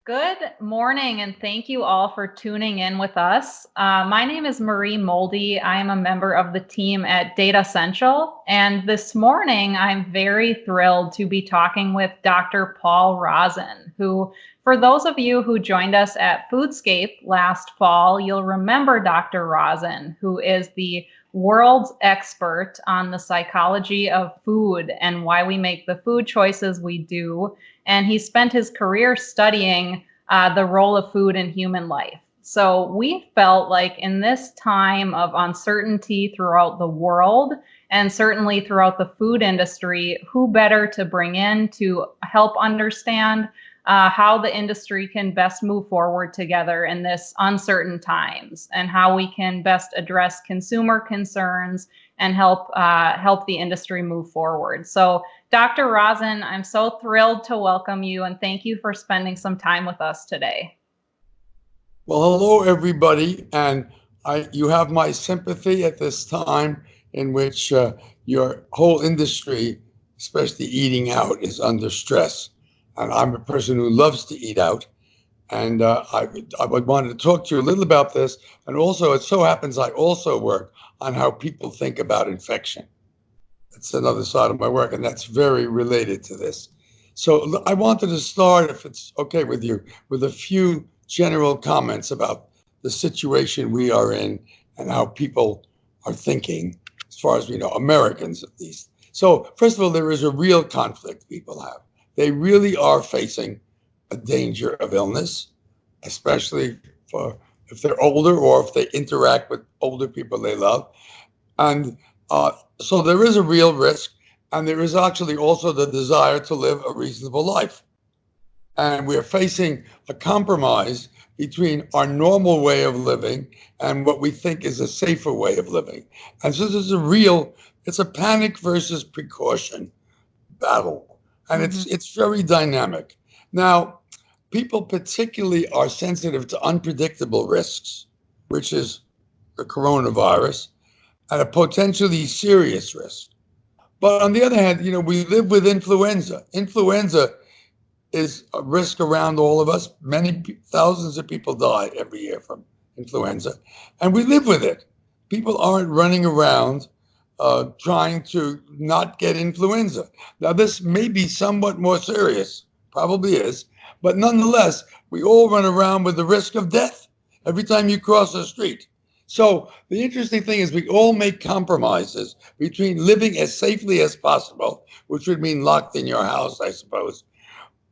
Good morning, and thank you all for tuning in with us. My name is Marie Molde. I am a member of the team at Datassential, and this morning I'm very thrilled to be talking with Dr. Paul Rozin, who, for those of you who joined us at Foodscape last fall, you'll remember Dr. Rozin, who is the world's expert on the psychology of food and why we make the food choices we do. And he spent his career studying the role of food in human life. So we felt like in this time of uncertainty throughout the world, and certainly throughout the food industry, who better to bring in to help understand how the industry can best move forward together in this uncertain times, and how we can best address consumer concerns and help the industry move forward. So Dr. Rozin, I'm so thrilled to welcome you, and thank you for spending some time with us today. Well, hello, everybody, and you have my sympathy at this time in which your whole industry, especially eating out, is under stress. And I'm a person who loves to eat out, and I would want to talk to you a little about this. And also, it so happens I also work on how people think about infection. That's another side of my work, and that's very related to this. So I wanted to start, if it's okay with you, with a few general comments about the situation we are in and how people are thinking, as far as we know, Americans at least. So first of all, there is a real conflict people have. They really are facing a danger of illness, especially if they're older or if they interact with older people they love. And so there is a real risk, and there is actually also the desire to live a reasonable life. And we're facing a compromise between our normal way of living and what we think is a safer way of living. And so this is it's a panic versus precaution battle. And it's very dynamic. Now, people particularly are sensitive to unpredictable risks, which is the coronavirus, and a potentially serious risk. But on the other hand, we live with influenza. Influenza is a risk around all of us. Thousands of people die every year from influenza, and we live with it. People aren't running around trying to not get influenza. Now, this may be somewhat more serious, probably is, but nonetheless, we all run around with the risk of death every time you cross the street. So the interesting thing is we all make compromises between living as safely as possible, which would mean locked in your house, I suppose,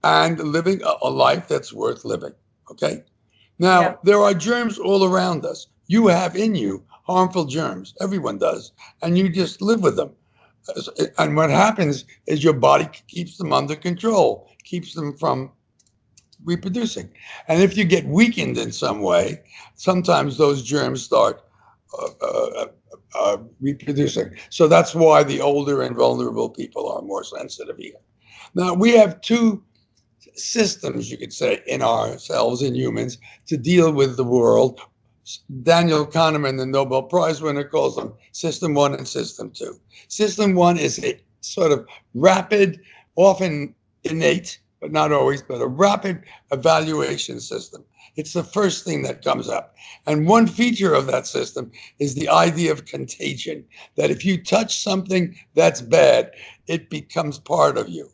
and living a life that's worth living. Okay? Now, There are germs all around us. You have in you harmful germs. Everyone does. And you just live with them. And what happens is your body keeps them under control, keeps them from reproducing. And if you get weakened in some way, sometimes those germs start reproducing. So that's why the older and vulnerable people are more sensitive here. Now, we have two systems, you could say, in ourselves, in humans, to deal with the world. Daniel Kahneman, the Nobel Prize winner, calls them System 1 and System 2. System 1 is a sort of rapid, often innate, but not always, but a rapid evaluation system. It's the first thing that comes up. And one feature of that system is the idea of contagion, that if you touch something that's bad, it becomes part of you.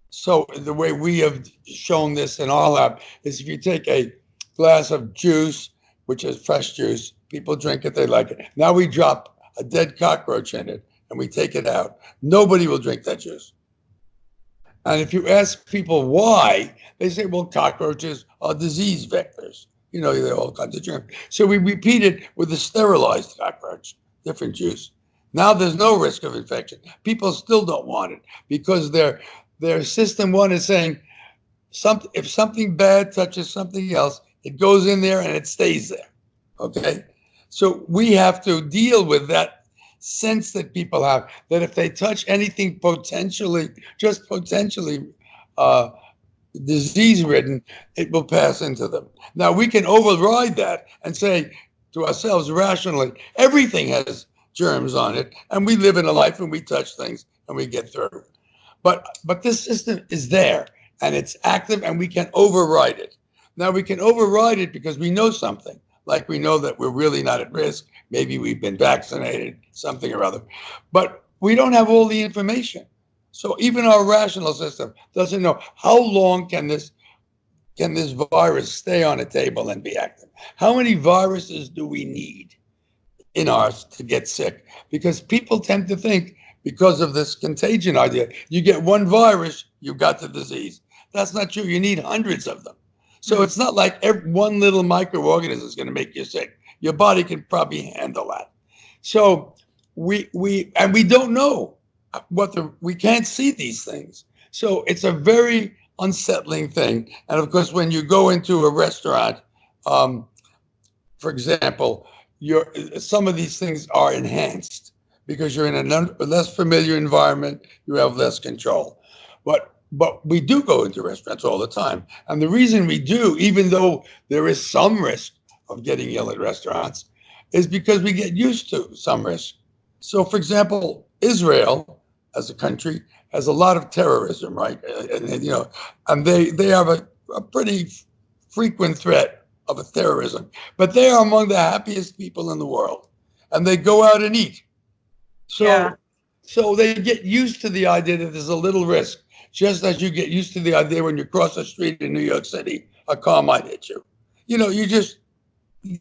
So the way we have shown this in our lab is if you take a glass of juice, which is fresh juice, people drink it, they like it. Now we drop a dead cockroach in it and we take it out. Nobody will drink that juice. And if you ask people why, they say, well, cockroaches are disease vectors. They're all kinds of germs. So we repeat it with a sterilized cockroach, different juice. Now there's no risk of infection. People still don't want it because their System 1 is saying if something bad touches something else, it goes in there and it stays there. Okay? So we have to deal with that sense that people have that if they touch anything just potentially disease-ridden, it will pass into them. Now, we can override that and say to ourselves rationally, everything has germs on it, and we live in a life and we touch things and we get through. But this system is there, and it's active, and we can override it. Now we can override it because we know something, like we know that we're really not at risk. Maybe we've been vaccinated, something or other, but we don't have all the information. So even our rational system doesn't know how long can this virus stay on a table and be active. How many viruses do we need in ours to get sick? Because people tend to think, because of this contagion idea, you get one virus, you got the disease. That's not true. You need hundreds of them. So it's not like one little microorganism is going to make you sick. Your body can probably handle that. So we don't know we can't see these things. So it's a very unsettling thing. And of course, when you go into a restaurant, for example, some of these things are enhanced because you're in a less familiar environment. You have less control. But we do go into restaurants all the time. And the reason we do, even though there is some risk of getting ill at restaurants, is because we get used to some risk. So, for example, Israel as a country has a lot of terrorism, right? And they have a pretty frequent threat of a terrorism, but they are among the happiest people in the world, and they go out and eat. So they get used to the idea that there's a little risk, just as you get used to the idea when you cross the street in New York City, a car might hit you. You just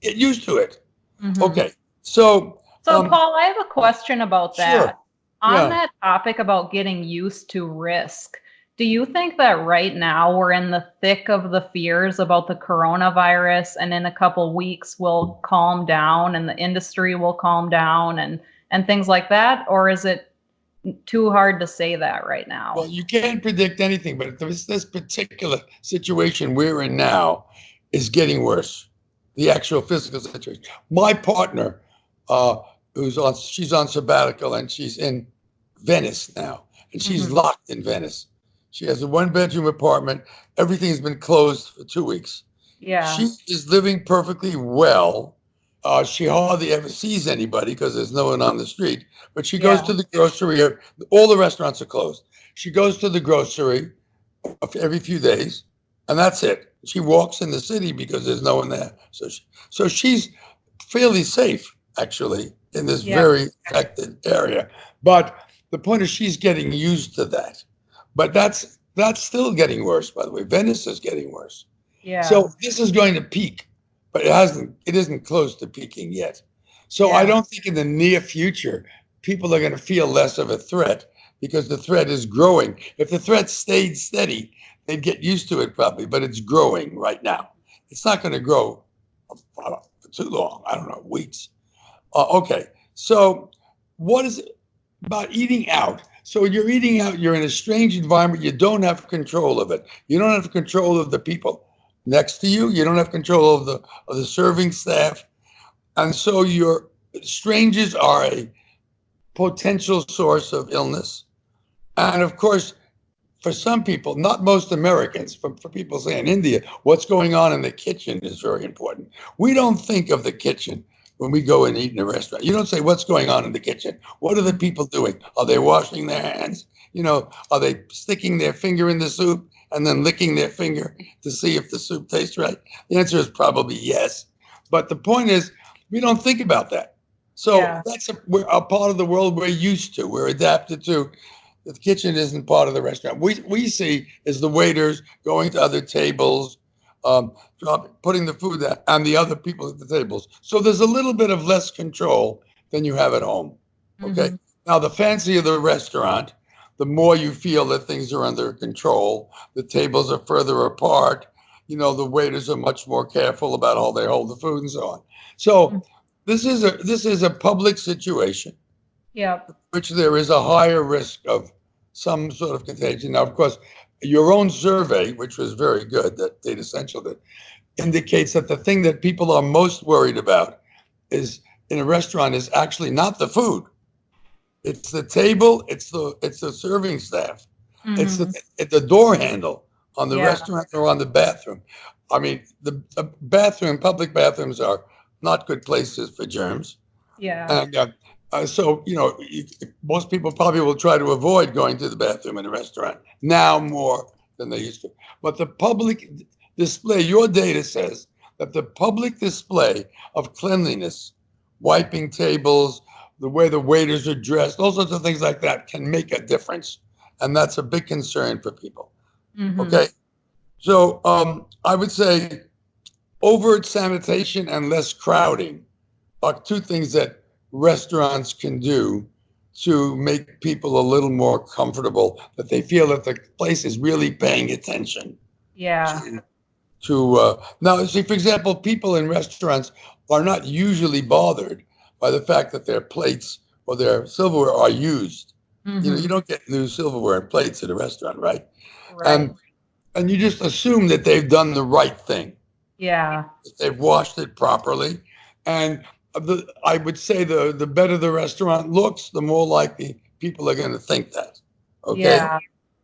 get used to it. Mm-hmm. Okay, so Paul, I have a question about sure. that. On that topic about getting used to risk, do you think that right now we're in the thick of the fears about the coronavirus, and in a couple weeks we'll calm down and the industry will calm down and things like that? Or is it too hard to say that right now? Well, you can't predict anything, but this particular situation we're in now is getting worse. The actual physical situation. My partner, she's on sabbatical and she's in Venice now, and she's locked in Venice. She has a 1-bedroom apartment. Everything's been closed for 2 weeks. Yeah. She is living perfectly well. She hardly ever sees anybody because there's no one on the street. But she goes to the grocery. All the restaurants are closed. She goes to the grocery every few days, and that's it. She walks in the city because there's no one there. So she's fairly safe, actually, in this very affected area. But the point is, she's getting used to that. But that's still getting worse, by the way. Venice is getting worse. Yeah. So this is going to peak, but it isn't close to peaking yet. So I don't think in the near future people are going to feel less of a threat because the threat is growing. If the threat stayed steady, they'd get used to it probably, but it's growing right now. It's not going to grow for too long. I don't know, weeks. Okay, so what is it about eating out? So you're eating out, you're in a strange environment, you don't have control of it. You don't have control of the people next to you. You don't have control of the serving staff. And so your strangers are a potential source of illness. And of course, for some people, not most Americans, for people say in India, what's going on in the kitchen is very important. We don't think of the kitchen when we go and eat in a restaurant. You don't say, what's going on in the kitchen? What are the people doing? Are they washing their hands? Are they sticking their finger in the soup and then licking their finger to see if the soup tastes right? The answer is probably yes. But the point is, we don't think about that. So that's we're a part of the world we're used to. We're adapted to. The kitchen isn't part of the restaurant. We see is the waiters going to other tables, putting the food there, and the other people at the tables. So there's a little bit of less control than you have at home. Okay. Now, the fancier the restaurant, the more you feel that things are under control. The tables are further apart. The waiters are much more careful about how they hold the food and so on. So this is a public situation. Which there is a higher risk of some sort of contagion. Now, of course, your own survey, which was very good, that Datassential did, indicates that the thing that people are most worried about is in a restaurant is actually not the food. It's the table. It's the serving staff. It's the door handle on the restaurant or on the bathroom. I mean, the public bathrooms are not good places for germs. And so, most people probably will try to avoid going to the bathroom in a restaurant now more than they used to. But the public display, your data says that the public display of cleanliness, wiping tables, the way the waiters are dressed, all sorts of things like that can make a difference. And that's a big concern for people. Mm-hmm. Okay. So I would say overt sanitation and less crowding are two things that restaurants can do to make people a little more comfortable, that they feel that the place is really paying attention Yeah. to now see, for example, people in restaurants are not usually bothered by the fact that their plates or their silverware are used. You know, Mm-hmm. you don't get new silverware and plates at a restaurant, right? Right. And and you just assume that they've done the right thing, Yeah. that they've washed it properly. And I would say the better the restaurant looks, the more likely people are going to think that. Okay. Yeah.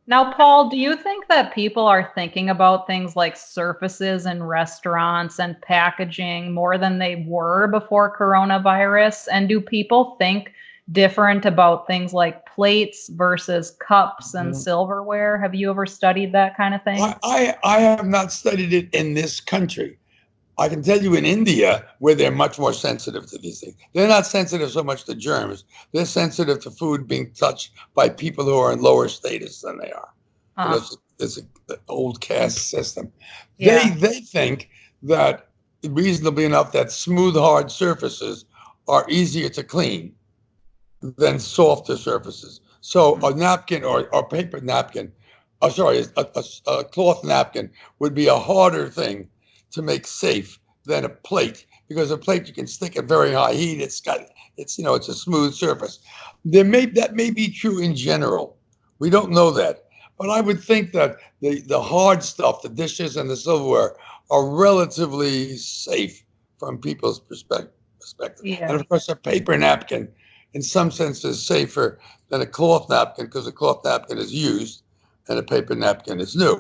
Now, Paul, do you think that people are thinking about things like surfaces in restaurants and packaging more than they were before coronavirus? And do people think different about things like plates versus cups and Mhm. silverware? Have you ever studied that kind of thing? I have not studied it in this country. I can tell you in India, where they're much more sensitive to these things. They're not sensitive so much to germs. They're sensitive to food being touched by people who are in lower status than they are. You know, Uh, it's an old caste system. yeah. They think that reasonably enough that smooth, hard surfaces are easier to clean than softer surfaces. So a napkin or paper napkin, sorry, a cloth napkin would be a harder thing to make safe than a plate, because a plate you can stick at very high heat. It's it's a smooth surface. That may be true in general. We don't know that, but I would think that the hard stuff, the dishes and the silverware, are relatively safe from people's perspective. And Yeah. of course, a paper napkin in some senses safer than a cloth napkin, because a cloth napkin is used and a paper napkin is new.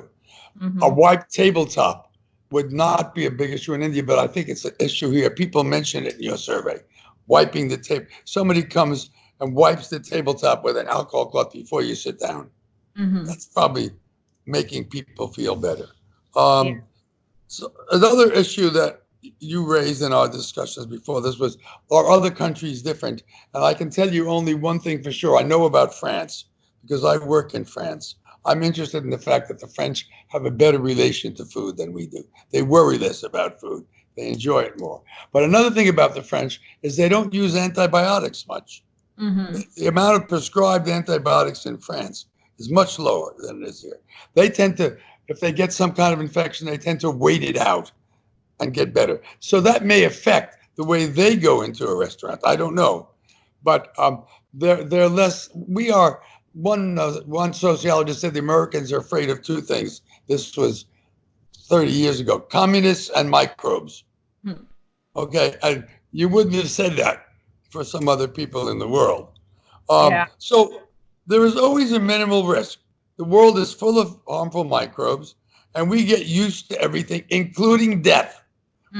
A Hmm. wiped tabletop would not be a big issue in India, but I think it's an issue here. People mention it in your survey. Wiping the table. Somebody comes and wipes the tabletop with an alcohol cloth before you sit down. Hmm. That's probably making people feel better. Yeah. So another issue that you raised in our discussions before this was, are other countries different? And I can tell you only one thing for sure. I know about France because I work in France. I'm interested in the fact that the French have a better relation to food than we do. They worry less about food. They enjoy it more. But another thing about the French is they don't use antibiotics much. Hmm. The amount of prescribed antibiotics in France is much lower than it is here. They tend to, if they get some kind of infection, they tend to wait it out and get better. So that may affect the way they go into a restaurant. I don't know, but they're less. We are one sociologist said the Americans are afraid of two things. This was 30 years ago: communists and microbes. Okay, and you wouldn't have said that for some other people in the world. Yeah. So there is always a minimal risk. The world is full of harmful microbes, and we get used to everything, including death.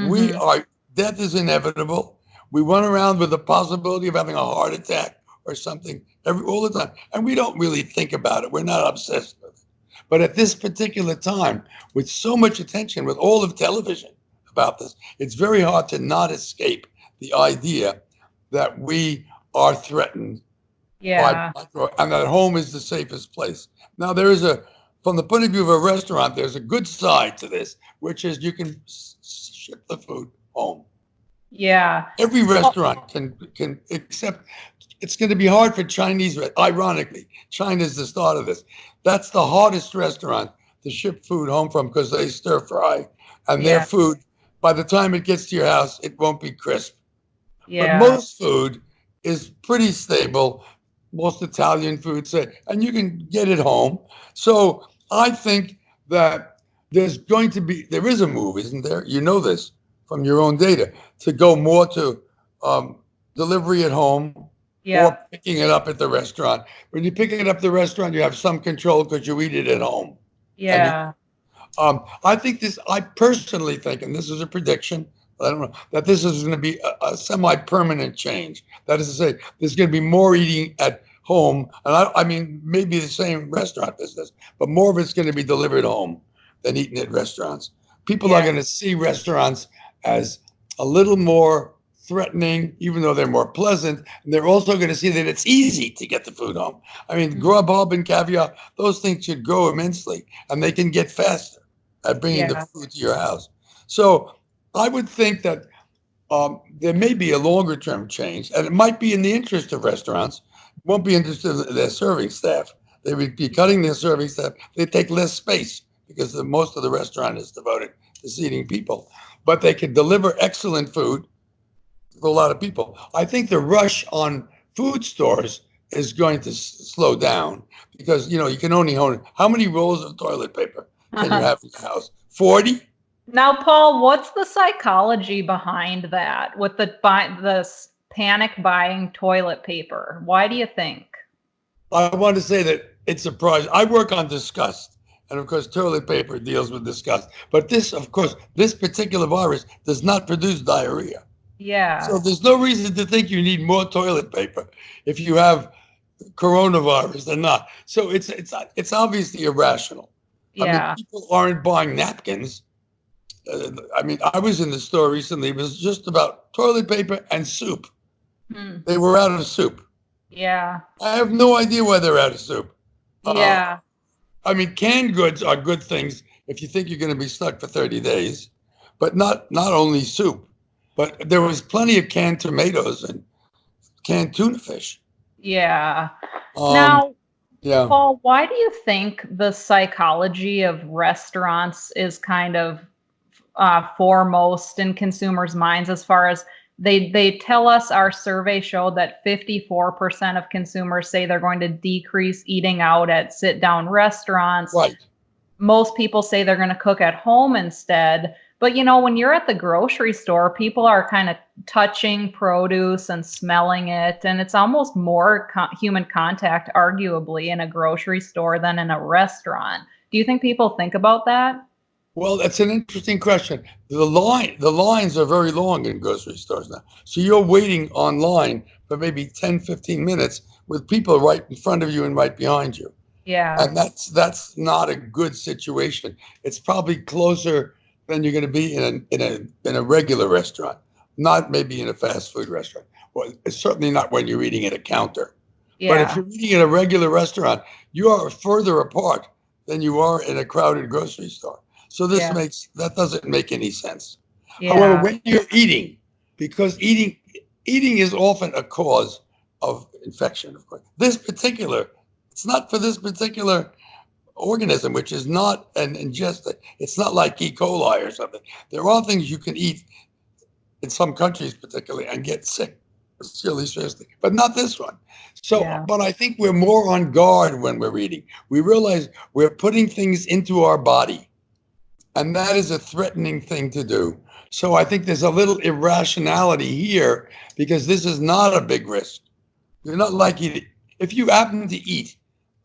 We Hmm. are Death is inevitable. We run around with the possibility of having a heart attack or something all the time, and we don't really think about it. We're not obsessed with it. But at this particular time, with so much attention, with all of television about this, it's very hard to not escape the idea that we are threatened by Yeah. micro, and that home is the safest place. Now, from the point of view of a restaurant, there's a good side to this, which is you can ship the food home. Yeah. Every Well, restaurant can accept. It's going to be hard for Chinese. Ironically, China is the start of this. That's the hardest restaurant to ship food home from, because they stir fry, and their yeah. food, by the time it gets to your house, it won't be crisp. But Yeah. most food is pretty stable. Most Italian food, say, and you can get it home. So I think that there is a move, isn't there? You know this from your own data, to go more to um, delivery at home or Yeah. picking it up at the restaurant. When you pick it up at the restaurant, you have some control because you eat it at home. And Yeah. I personally think, and this is a prediction, I don't know, that this is going to be a semi-permanent change. That is to say, there's going to be more eating at home, and I mean, maybe the same restaurant business, but more of it's going to be delivered home than eaten at restaurants. People are going to see restaurants as a little more threatening, even though they're more pleasant. And they're also going to see that it's easy to get the food home. I mean, Grub Up and Caviar, those things should grow immensely, and they can get faster at bringing the food to your house. So I would think that there may be a longer term change, and it might be in the interest of restaurants. Won't be interested in their serving staff. They would be cutting their serving staff. They take less space because most of the restaurant is devoted to seating people. But they can deliver excellent food to a lot of people. I think the rush on food stores is going to slow down because you can only own how many rolls of toilet paper can you have in your house? 40? Now, Paul, what's the psychology behind that with the panic buying toilet paper? Why do you think? I want to say that it's surprising. I work on disgust, and of course, toilet paper deals with disgust. But this particular virus does not produce diarrhea. Yeah. So there's no reason to think you need more toilet paper if you have coronavirus than not. So it's obviously irrational. Yeah. I mean, people aren't buying napkins. I was in the store recently. It was just about toilet paper and soup. They were out of soup. Yeah. I have no idea why they're out of soup. Yeah. I mean, canned goods are good things if you think you're going to be stuck for 30 days, but not only soup. But there was plenty of canned tomatoes and canned tuna fish. Yeah. Now, yeah. Paul, why do you think the psychology of restaurants is kind of foremost in consumers' minds as far as they tell us? Our survey showed that 54% of consumers say they're going to decrease eating out at sit-down restaurants. Right. Most people say they're going to cook at home instead. But, when you're at the grocery store, people are kind of touching produce and smelling it. And it's almost more human contact, arguably, in a grocery store than in a restaurant. Do you think people think about that? Well, that's an interesting question. The lines are very long in grocery stores now. So you're waiting online for maybe 10, 15 minutes with people right in front of you and right behind you. Yeah. And that's not a good situation. It's probably closer than you're going to be in a regular restaurant, not maybe in a fast food restaurant. Well, it's certainly not when you're eating at a counter. Yeah. But if you're eating at a regular restaurant, you are further apart than you are in a crowded grocery store. So that doesn't make any sense. Yeah. However, when you're eating, because eating is often a cause of infection, of course. It's not for this particular organism, which is not an ingested. It's not like E. coli or something. There are things you can eat in some countries, particularly, and get sick really seriously, but not this one. So, but I think we're more on guard when we're eating. We realize we're putting things into our body, and that is a threatening thing to do. So I think there's a little irrationality here because this is not a big risk. You're not likely if you happen to eat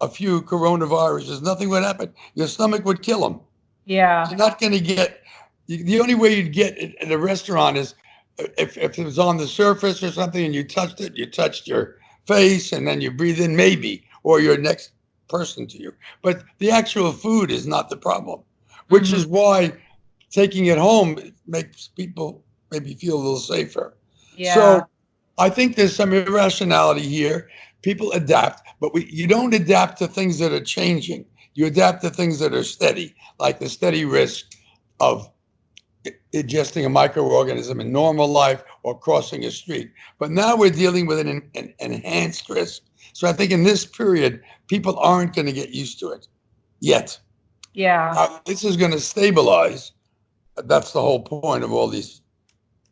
a few coronaviruses, nothing would happen. Your stomach would kill them. Yeah. You're not going to get, the only way you'd get it at a restaurant is if it was on the surface or something and you touched it, you touched your face and then you breathe in maybe, or your next person to you. But the actual food is not the problem, which is why taking it home makes people maybe feel a little safer. Yeah. So I think there's some irrationality here. People adapt, but you don't adapt to things that are changing. You adapt to things that are steady, like the steady risk of ingesting a microorganism in normal life or crossing a street. But now we're dealing with an enhanced risk. So I think in this period, people aren't going to get used to it yet. Yeah. Now, this is going to stabilize. That's the whole point of all these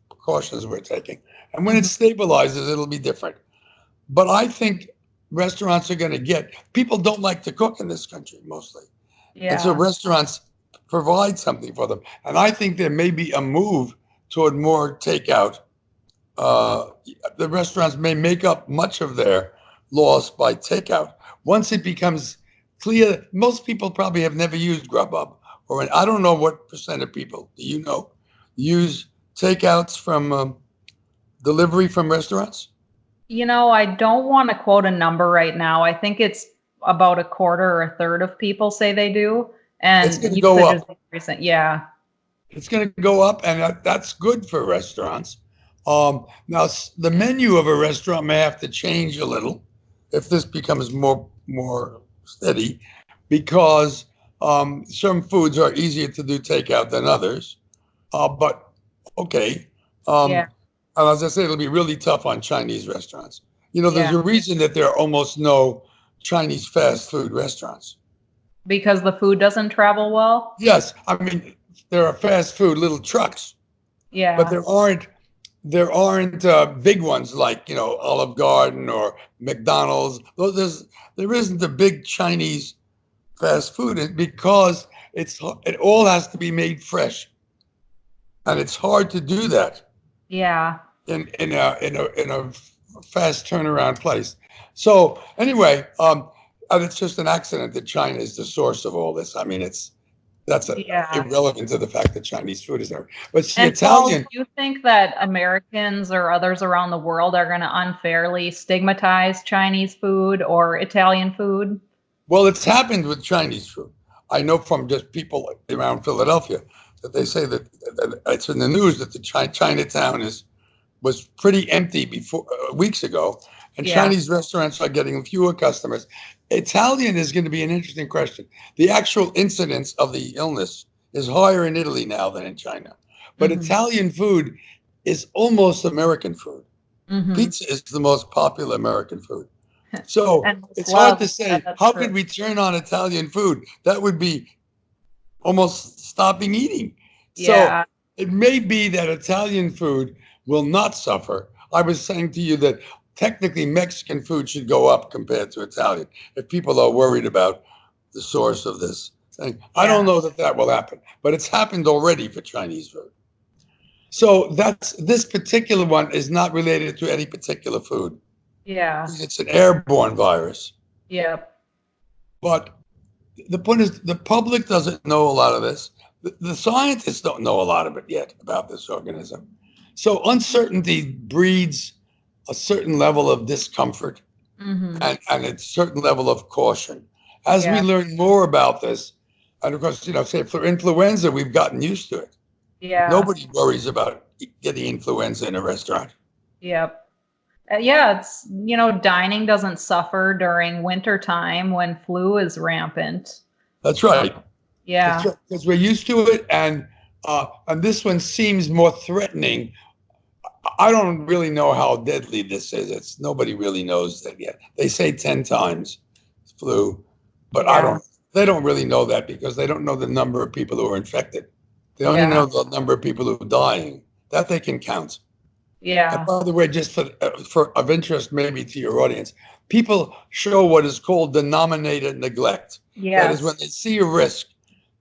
precautions we're taking. And when it stabilizes, it'll be different. But I think restaurants are going to people don't like to cook in this country mostly. Yeah. And so restaurants provide something for them. And I think there may be a move toward more takeout. The restaurants may make up much of their loss by takeout. Once it becomes clear, most people probably have never used Grub Up. I don't know what percent of people, do you know, use takeouts from delivery from restaurants? I don't want to quote a number right now. I think it's about a quarter or a third of people say they do. And it's going to go up. Recent. Yeah. It's going to go up, and that's good for restaurants. Now, the menu of a restaurant may have to change a little if this becomes more steady, because some foods are easier to do takeout than others. But okay. Yeah. And as I say, it'll be really tough on Chinese restaurants. There's Yeah. a reason that there are almost no Chinese fast food restaurants. Because the food doesn't travel well. Yes, I mean there are fast food little trucks, but Yeah. there aren't big ones like Olive Garden or McDonald's. There isn't a big Chinese fast food because it all has to be made fresh, and it's hard to do that Yeah. in a fast turnaround place. So anyway, and it's just an accident that China is the source of all this. I mean, that's Yeah. irrelevant to the fact that Chinese food is there. But see, And Paul, do Italian. you think that Americans or others around the world are going to unfairly stigmatize Chinese food or Italian food? Well, it's happened with Chinese food. I know from just people around Philadelphia that they say that it's in the news that the Chinatown was pretty empty before weeks ago, and Yeah. Chinese restaurants are getting fewer customers. Italian is going to be an interesting question. The actual incidence of the illness is higher in Italy now than in China, but Hmm. Italian food is almost American food. Hmm. Pizza is the most popular American food. So And most it's hard love. to Yeah, say that's how true. could we turn on Italian food? That would be almost stopping eating. So Yeah. it may be that Italian food will not suffer. I was saying to you that technically Mexican food should go up compared to Italian if people are worried about the source of this thing. I don't Yeah. know that will happen, but it's happened already for Chinese food. So this particular one is not related to any particular food. Yeah. It's an airborne virus. Yep. But the point is, the public doesn't know a lot of this. The scientists don't know a lot of it yet about this organism. So uncertainty breeds a certain level of discomfort Hmm. and a certain level of caution. As we Yeah. learn more about this, and of course, say for influenza, we've gotten used to it. Yeah. Nobody worries about getting influenza in a restaurant. Yep. Yeah, dining doesn't suffer during winter time when flu is rampant. That's right. That's Yeah. right, because we're used to it, and this one seems more threatening. I don't really know how deadly this is. It's nobody really knows that yet. They say 10 times flu, but I Yeah. don't. They don't really know that because they don't know the number of people who are infected. They only Yeah. know the number of people who are dying. That they can count. And Yeah. by the way, just for of interest maybe to your audience, people show what is called denominator neglect. That is when Yes. they see a risk,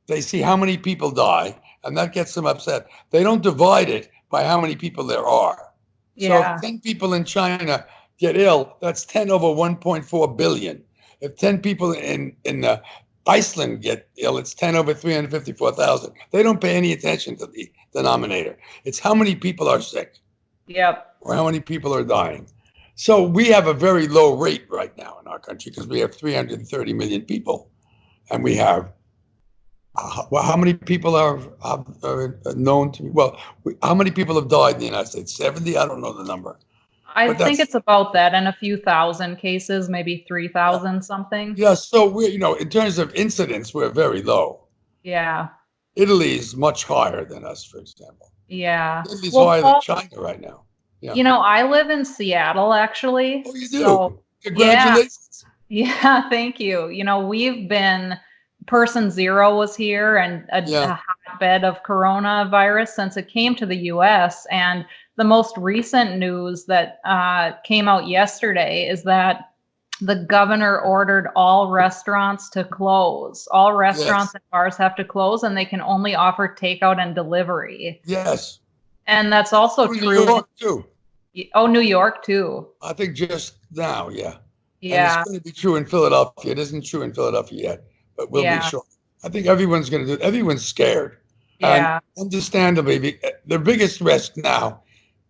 they see how many people die, and that gets them upset. They don't divide it by how many people there are. So if Yeah. 10 people in China get ill, that's 10 over 1.4 billion. If 10 people in Iceland get ill, it's 10 over 354,000. They don't pay any attention to the denominator. It's how many people are sick Yep. or how many people are dying. So we have a very low rate right now in our country because we have 330 million people, and we have well, how many people are known to be? Well, how many people have died in the United States? 70? I don't know the number, I but think that's it's about that and a few thousand cases, maybe yeah. 3,000 something. Yeah. So we, in terms of incidence, we're very low. Yeah. Italy is much higher than us, for example. Yeah. Italy's Well, higher than Paul, China right now. Yeah. I live in Seattle actually. Oh, you So, do? yeah. Congratulations. Yeah, thank you. We've been person zero was here and Yeah. a hotbed of coronavirus since it came to the US. And the most recent news that came out yesterday is that the governor ordered all restaurants to close. All restaurants Yes. and bars have to close, and they can only offer takeout and delivery. Yes. And that's also Oh, New true York too. New York too. I think just now, yeah. And it's Yeah, going to be true in Philadelphia. It isn't true in Philadelphia yet, but will be yeah, sure. I think everyone's going to do it. Everyone's scared. And yeah, understandably, the biggest risk now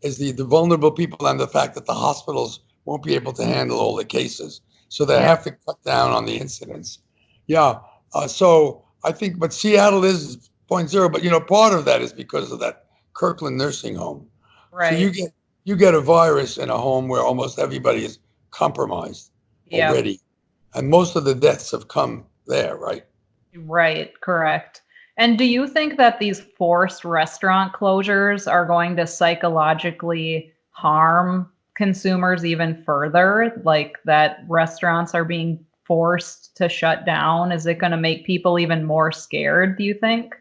is the vulnerable people and the fact that the hospitals won't be able to handle all the cases. So they yeah. have to cut down on the incidents. Yeah. So I think, but Seattle is 0.0, but you know, part of that is because of that Kirkland nursing home. So Right. you get a virus in a home where almost everybody is compromised Yep. already, and most of the deaths have come there, right? Right. Correct. And do you think that these forced restaurant closures are going to psychologically harm consumers even further? Like that restaurants are being forced to shut down? Is it going to make people even more scared, do you think?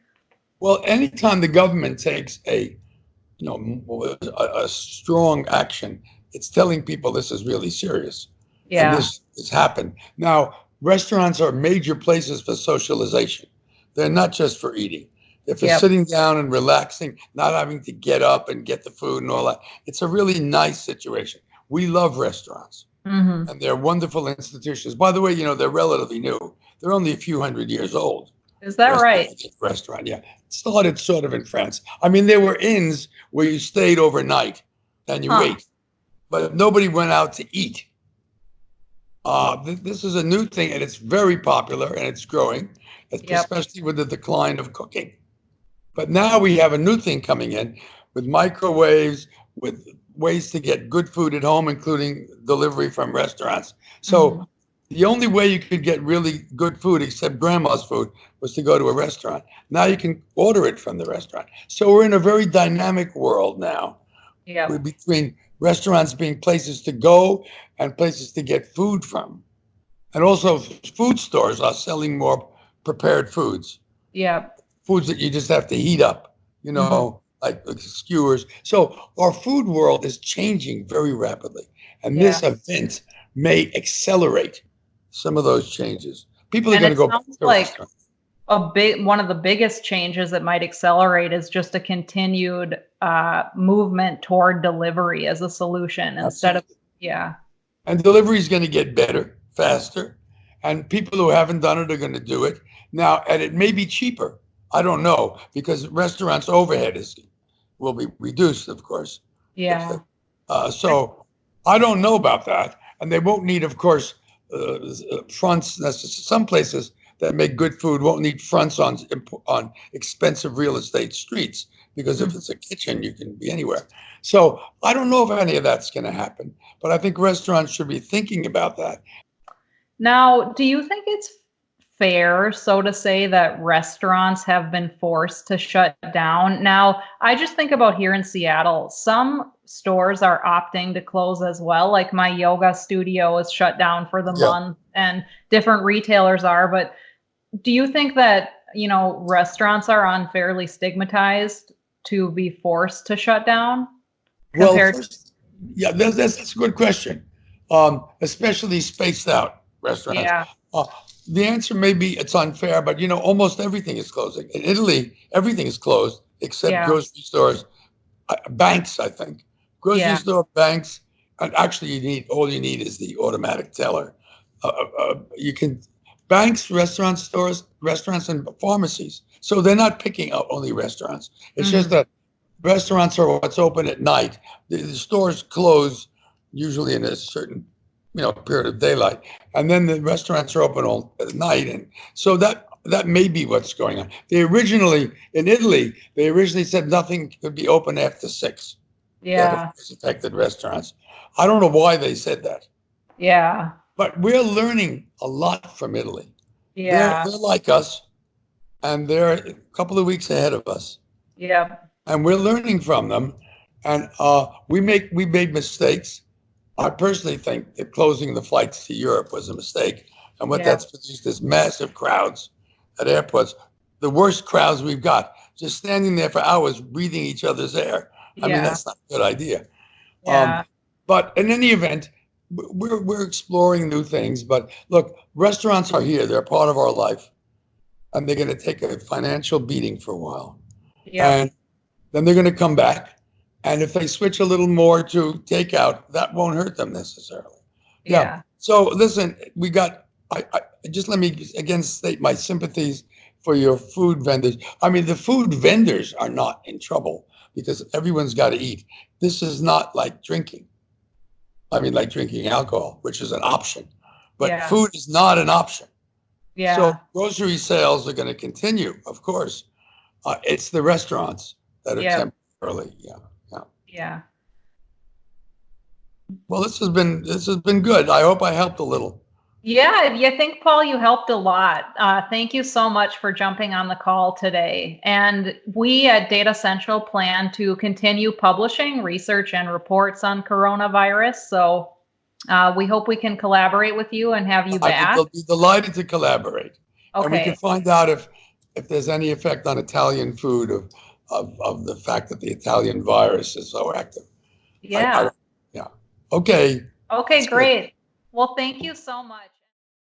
Well, anytime the government takes a you know a strong action, it's telling people this is really serious, and Yeah. this has happened. Now, restaurants are major places for socialization. They're not just for eating. They're for Yep. sitting down and relaxing, not having to get up and get the food and all that. It's a really nice situation. We love restaurants, Hmm. and they're wonderful institutions. By the way, you know, they're relatively new. They're only a few hundred years old. Is that right? Restaurant, yeah. It started sort of in France. I mean, there were inns where you stayed overnight and you Huh. ate, but nobody went out to eat. This is a new thing, and it's very popular, and it's growing, Yep. especially with the decline of cooking. But now we have a new thing coming in with microwaves, with ways to get good food at home, including delivery from restaurants. Hmm. So the only way you could get really good food, except grandma's food, was to go to a restaurant. Now you can order it from the restaurant. So we're in a very dynamic world now. We're Yep. between restaurants being places to go and places to get food from. And also, food stores are selling more prepared foods, Yep. foods that you just have to heat up, you Hmm. know, like skewers. So our food world is changing very rapidly. And Yeah. this event may accelerate some of those changes. People are And going to it go back sounds to like restaurants. one of the biggest changes that might accelerate is just a continued movement toward delivery as a solution instead of, Absolutely. yeah. And delivery is going to get better, faster. And people who haven't done it are going to do it. Now, and it may be cheaper. I don't know, because restaurants' overhead will be reduced, of course. If they, Yeah. so I don't know about that. And they won't need, of course, fronts. Some places that make good food won't need fronts on expensive real estate streets, because if Mhm. it's a kitchen, you can be anywhere. So I don't know if any of that's going to happen, but I think restaurants should be thinking about that. Now, do you think it's fair, so to say, that restaurants have been forced to shut down? Now, I just think about here in Seattle, some stores are opting to close as well. Like my yoga studio is shut down for the Yeah. month, and different retailers are. But do you think that, restaurants are unfairly stigmatized to be forced to shut down Well, compared? first, yeah, that's a good question, especially spaced out restaurants. Yeah, Uh, the answer may be it's unfair, but you know, almost everything is closing. In Italy, everything is closed except yeah, grocery stores, banks, I think. Grocery yeah, store, banks, and actually, all you need is the automatic teller. You can banks, restaurants, and pharmacies. So they're not picking out only restaurants. It's just hmm, that restaurants are what's open at night. The stores close usually in a certain period of daylight, and then the restaurants are open all at night, and so that may be what's going on. In Italy, they originally said nothing could be open after 6. That, of yeah, course, affected restaurants. I don't know why they said that, yeah, but we're learning a lot from Italy. yeah, They're like us, and they're a couple of weeks ahead of us, yep, and we're learning from them. And we made mistakes. I personally think that closing the flights to Europe was a mistake, and what yep, that's produced is massive crowds at airports. The worst crowds we've got, just standing there for hours breathing each other's air. I mean, yeah, that's not a good idea. Um, yeah, but in any event, we're exploring new things. But look, restaurants are here; they're part of our life, and they're going to take a financial beating for a while, yep, and then they're going to come back. And if they switch a little more to takeout, that won't hurt them necessarily. Yeah. yeah, So listen, we got. I just let me again state my sympathies for your food vendors. I mean, the food vendors are not in trouble because everyone's got to eat. This is not like drinking. I mean, like drinking alcohol, which is an option, but yeah, food is not an option. So yeah, grocery sales are going to continue, of course. It's the restaurants that are Yeah. temporarily. Yeah. Yeah. Well, this has been good. I hope I helped a little. Yeah, I think, Paul, you helped a lot. Thank you so much for jumping on the call today. And we at Datassential plan to continue publishing research and reports on coronavirus. So we hope we can collaborate with you and have you back. I'd be delighted to collaborate. And we can Okay. find out if there's any effect on Italian food of the fact that the Italian virus is so active. Yeah. Yeah. Okay. Okay, That's good. great. Well, thank you so much.